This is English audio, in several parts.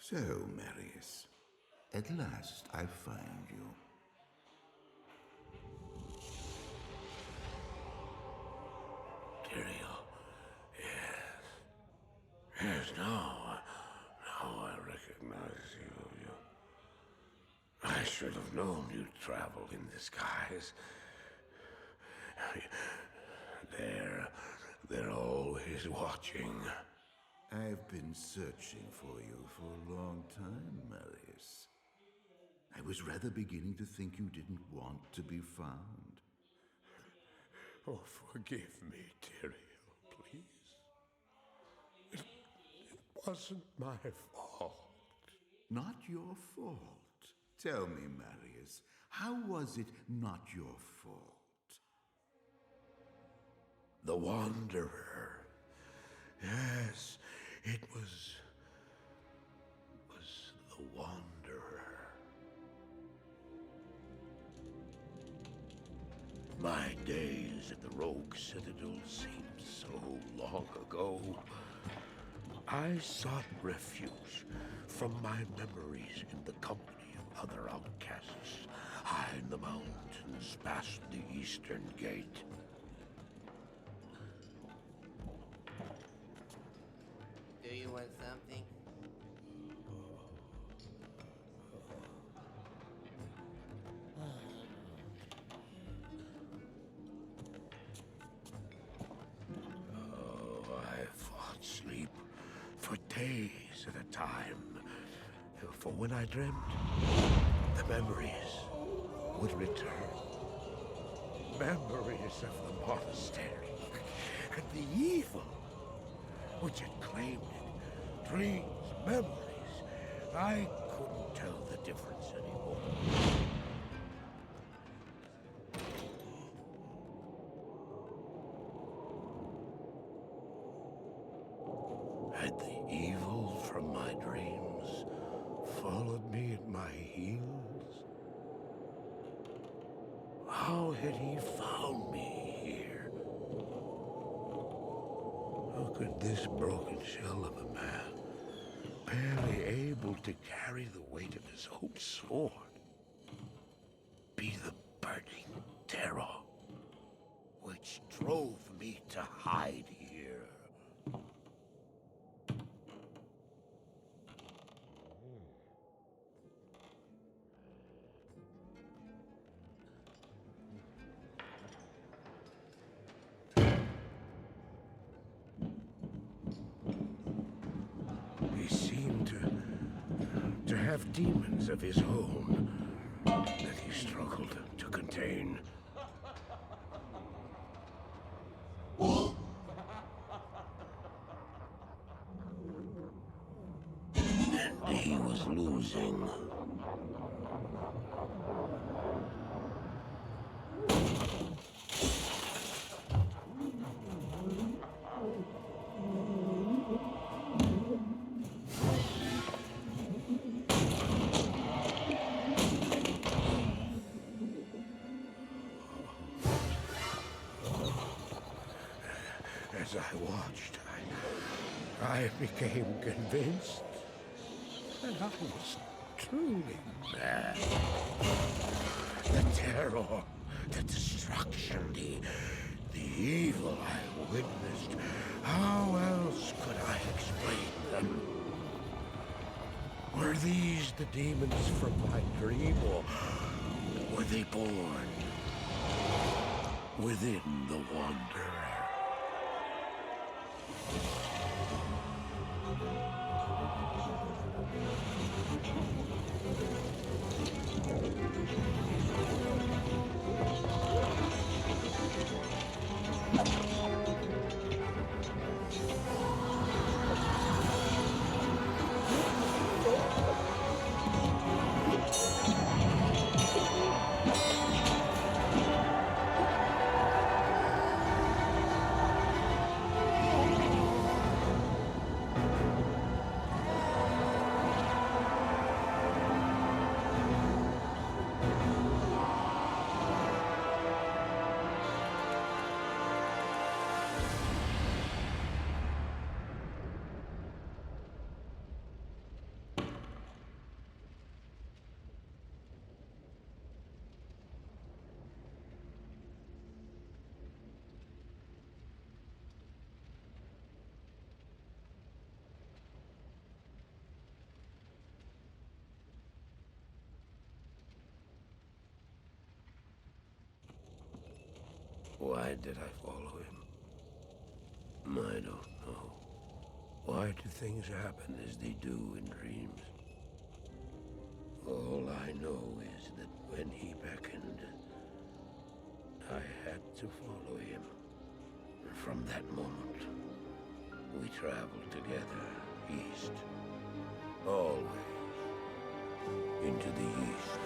So, Marius, at last I find you. Tyrael, yes. Yes, now I recognize you. I should have known you'd travel in disguise. They're always watching. I've been searching for you for a long time, Marius. I was rather beginning to think you didn't want to be found. Oh, forgive me, Tyrael, please. It wasn't my fault. Not your fault. Tell me, Marius, how was it not your fault? The Wanderer. Yes, it was the Wanderer. My days at the Rogue Citadel seemed so long ago. I sought refuge from my memories in the company of other outcasts, high in the mountains past the Eastern Gate. Do you want something? I fought sleep for days at a time. For when I dreamt, the memories would return. Memories of the monastery and the evil which had claimed it. Dreams, memories. I couldn't tell the difference anymore. Had the evil from my dreams followed me at my heels? How had he found me here? How could this broken shell of a man, barely able to carry the weight of his own sword, be the burning terror which drove me to hide here? He seemed to have demons of his own that he struggled to contain. And he was losing. As I watched, I became convinced that I was truly mad. The terror, the destruction, the evil I witnessed. How else could I explain them? Were these the demons from my dream, or were they born within the Wanderer? Why did I follow him? I don't know. Why do things happen as they do in dreams? All I know is that when he beckoned, I had to follow him. And from that moment, we traveled together east. Always into the east.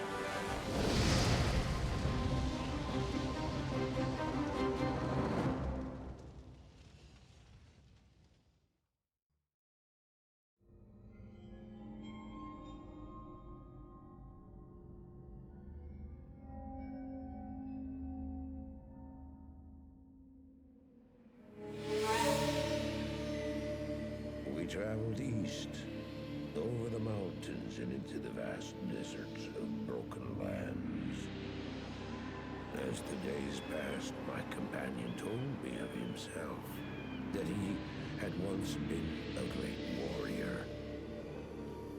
We traveled east, over the mountains and into the vast deserts of broken lands. As the days passed, my companion told me of himself, that he had once been a great warrior,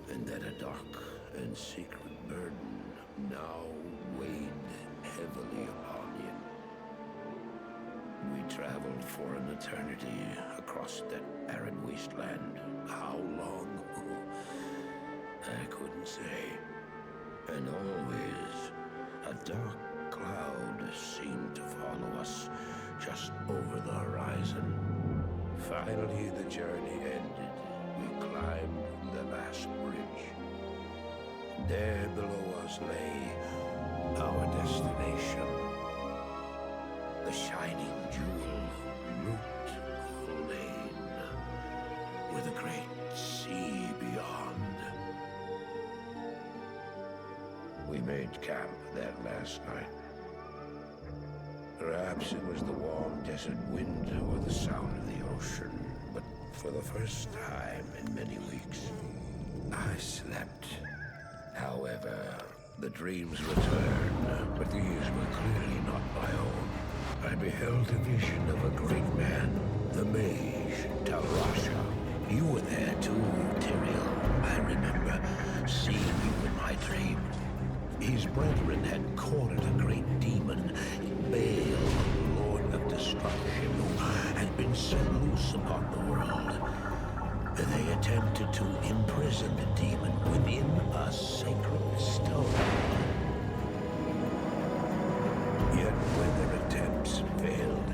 and that a dark and secret burden now weighed heavily upon him. We traveled for an eternity across that arid wasteland. How long? I couldn't say. And always, a dark cloud seemed to follow us just over the horizon. Finally, the journey ended. We climbed the last bridge. There below us lay our destination. The shining jewel, Loot Lane, with a great sea beyond. We made camp that last night. Perhaps it was the warm desert wind or the sound of the ocean, but for the first time in many weeks, I slept. However, the dreams returned, but these were clearly not my own. I beheld a vision of a great man, the mage, Talrasha. You were there too, Tyrael. I remember seeing you in my dream. His brethren had cornered a great demon, Baal, Lord of Destruction, who had been set loose upon the world. They attempted to imprison the demon within a sacred stone. Yet when their attempts failed,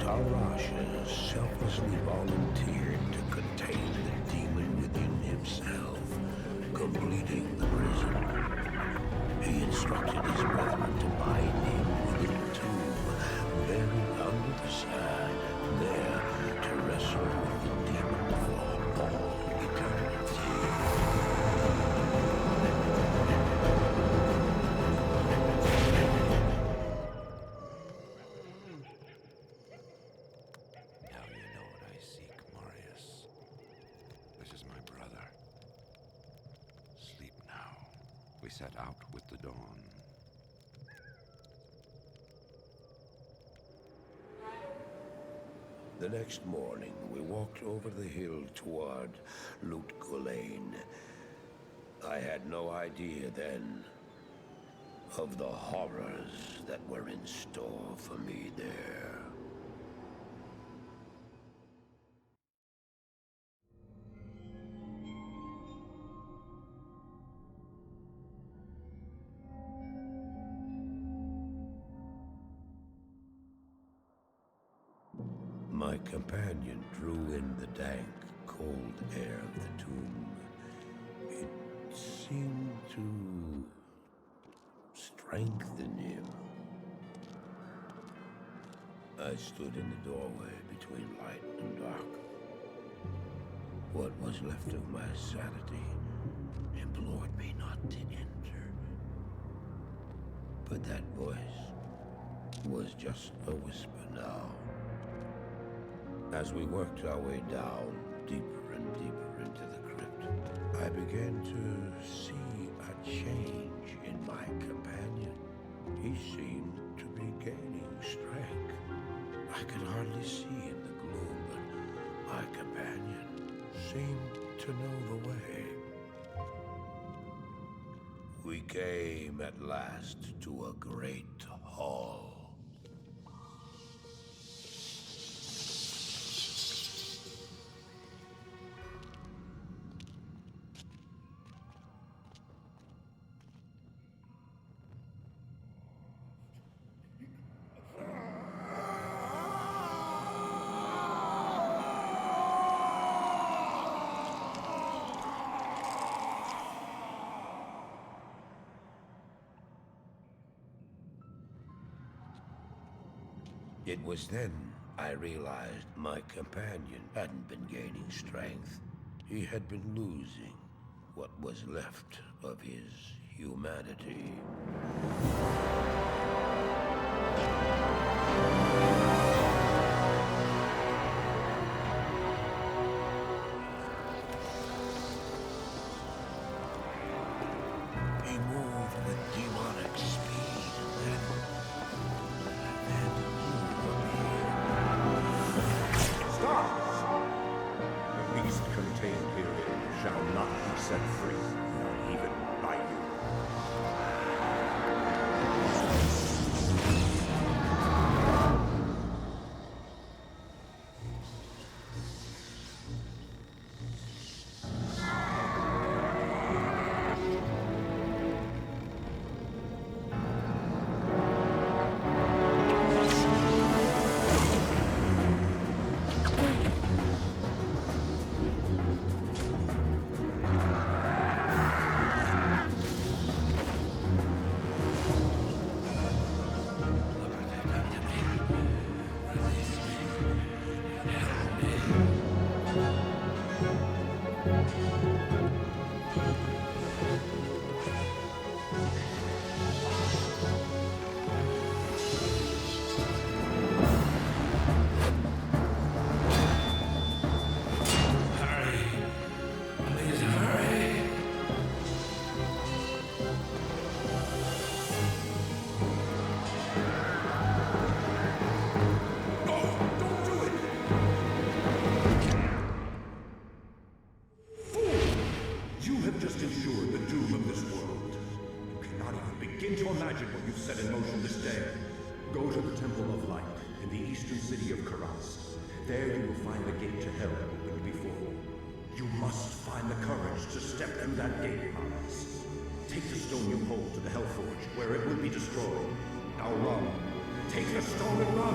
Talrasha selflessly volunteered to contain the demon within himself, completing the prison. He instructed his brethren to bind him within a tomb, buried under the sand, there to wrestle with the demon for all eternity. Now you know what I seek, Marius. This is my brother. Sleep now. We set out with the dawn. The next morning, we walked over the hill toward Loot Lane. I had no idea then of the horrors that were in store for me there. My companion drew in the dank, cold air of the tomb. It seemed to strengthen him. I stood in the doorway between light and dark. What was left of my sanity implored me not to enter. But that voice was just a whisper now. As we worked our way down, deeper and deeper into the crypt, I began to see a change in my companion. He seemed to be gaining strength. I could hardly see in the gloom, but my companion seemed to know the way. We came at last to a great hall. It was then I realized my companion hadn't been gaining strength. He had been losing what was left of his humanity. He moved with demonic speed, and then you appeared. Stop! The beast contained herein shall not be set free, not even by you. You have just ensured the doom of this world. You cannot even begin to imagine what you've set in motion this day. Go to the Temple of Light in the eastern city of Karas. There you will find the gate to hell opened before you. You must find the courage to step through that gate, Maras. Take the stone you hold to the Hellforge, where it will be destroyed. Now run. Take the stone and run!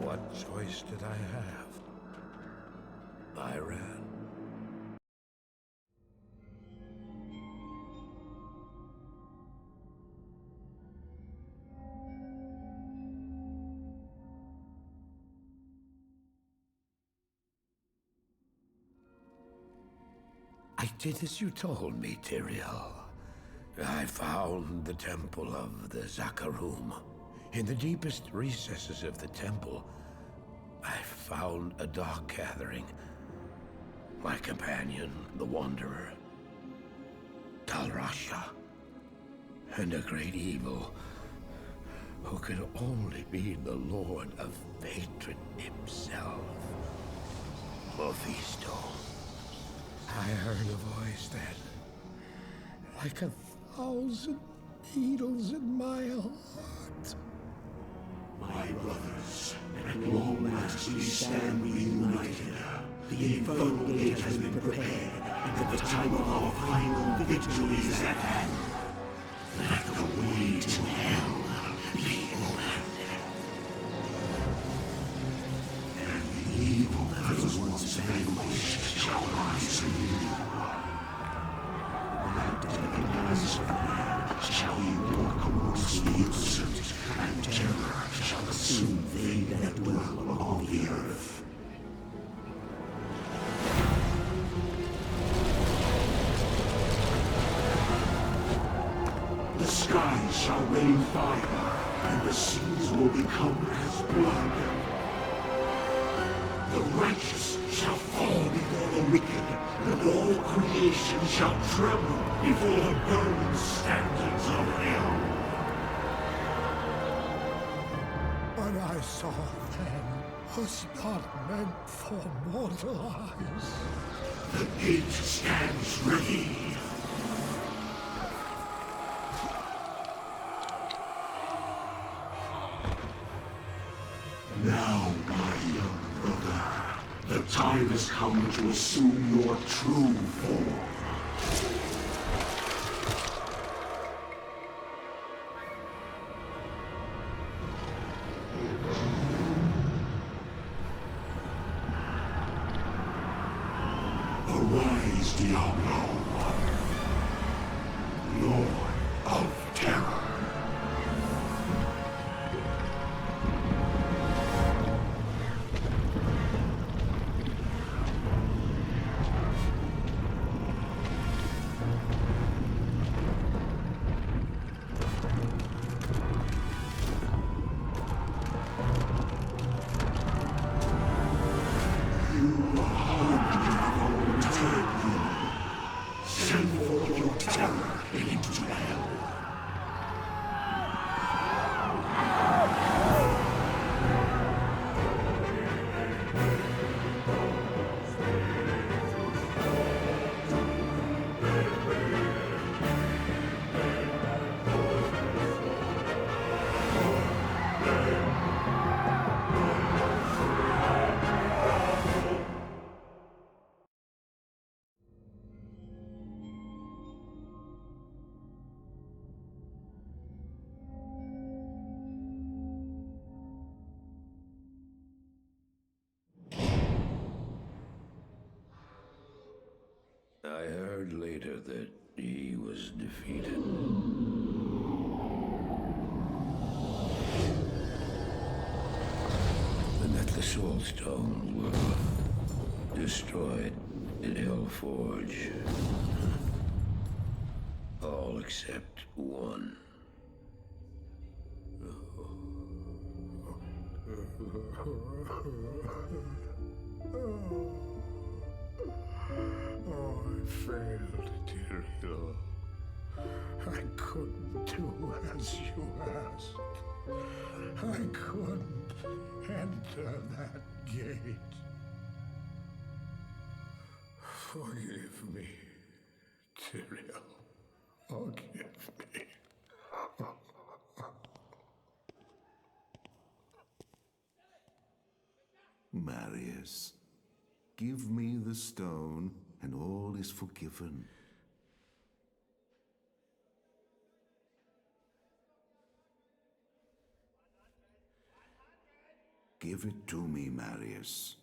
What choice did I have? I ran. I did as you told me, Tyrael. I found the temple of the Zakarum. In the deepest recesses of the temple, I found a dark gathering. My companion, the Wanderer, Talrasha, and a great evil who could only be the Lord of Hatred himself, Mephisto. I heard a voice that, like 1,000 needles in my heart. My brothers, at long last we stand reunited. The infernal gate has been prepared, and the time of our final victory is at hand. Let the way to hell be opened. And the evil that was once vanquished shall rise anew. That deadly of man shall we walk amongst the innocent, and terror shall assume they that dwell upon the earth. The skies shall rain fire, and the seas will become as blood. The righteous shall fall before the wicked, and all creation shall tremble before the burning standards of hell. What I saw then was not meant for mortal eyes. The gate stands ready. Now, my young brother, the time has come to assume your true form. Arise, Diablo, Lord of Terror. Send forth your terror into hell. I heard later that he was defeated. And that the Soul Stones were destroyed in Hellforge. All except one. Oh, I failed, Diablo. I couldn't do as you asked. I couldn't enter that gate. Forgive me, Tyrael. Forgive me. Marius, give me the stone, and all is forgiven. Give it to me, Marius.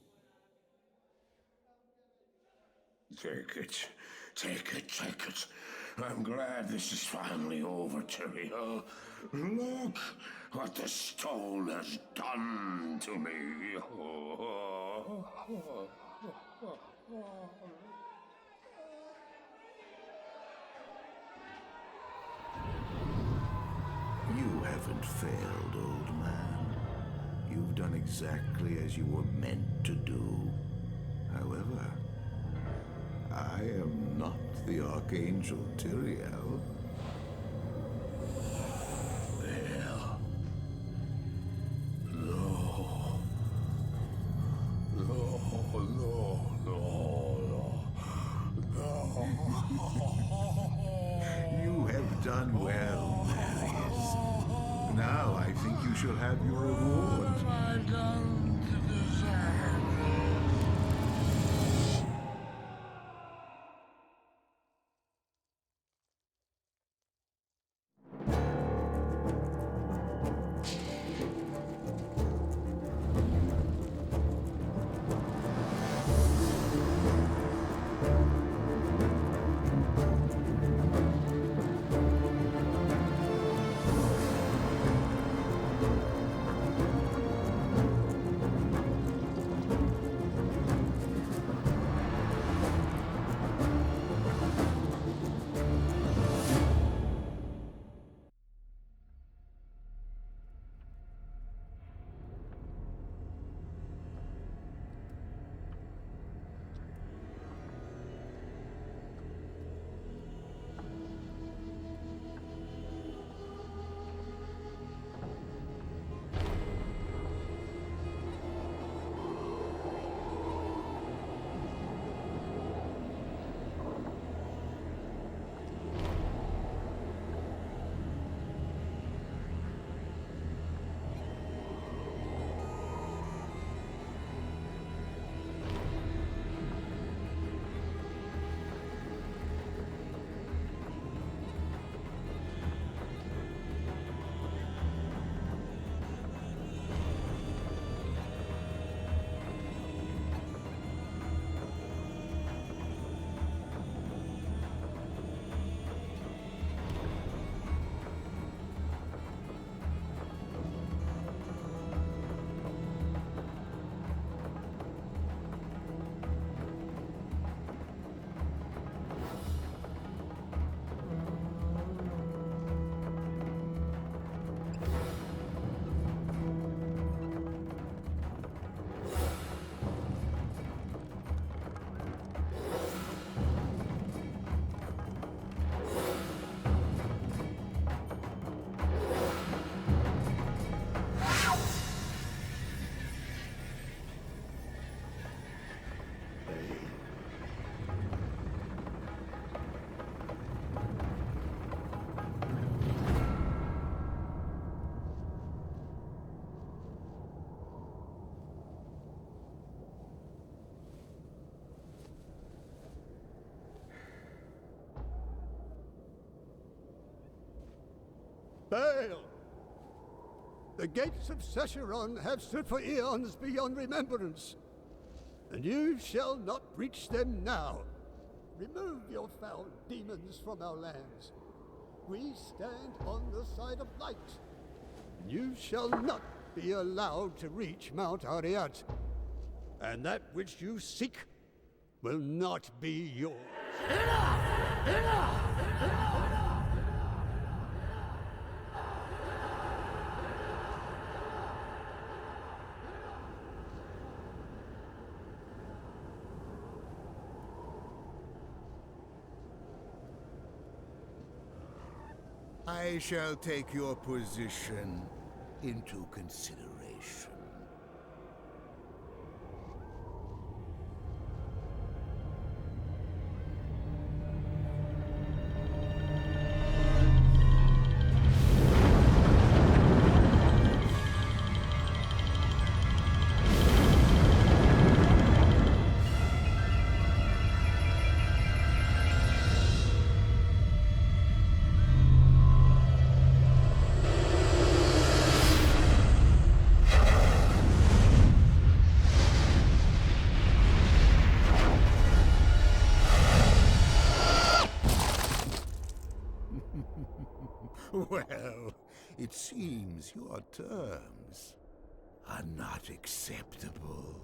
Take it. Take it, take it. I'm glad this is finally over, Tyrael. Look what the stone has done to me. You haven't failed, old man. You've done exactly as you were meant to do. However, I am not the Archangel Tyrael. Well, no. No, no, no, no. You have done well, Marius. Now I think you shall have your reward. What have I done to deserve Baal! The gates of Secheron have stood for eons beyond remembrance, and you shall not breach them now. Remove your foul demons from our lands. We stand on the side of light. You shall not be allowed to reach Mount Ariat, and that which you seek will not be yours. Enough! Enough! Enough! I shall take your position into consideration. Well, it seems your terms are not acceptable.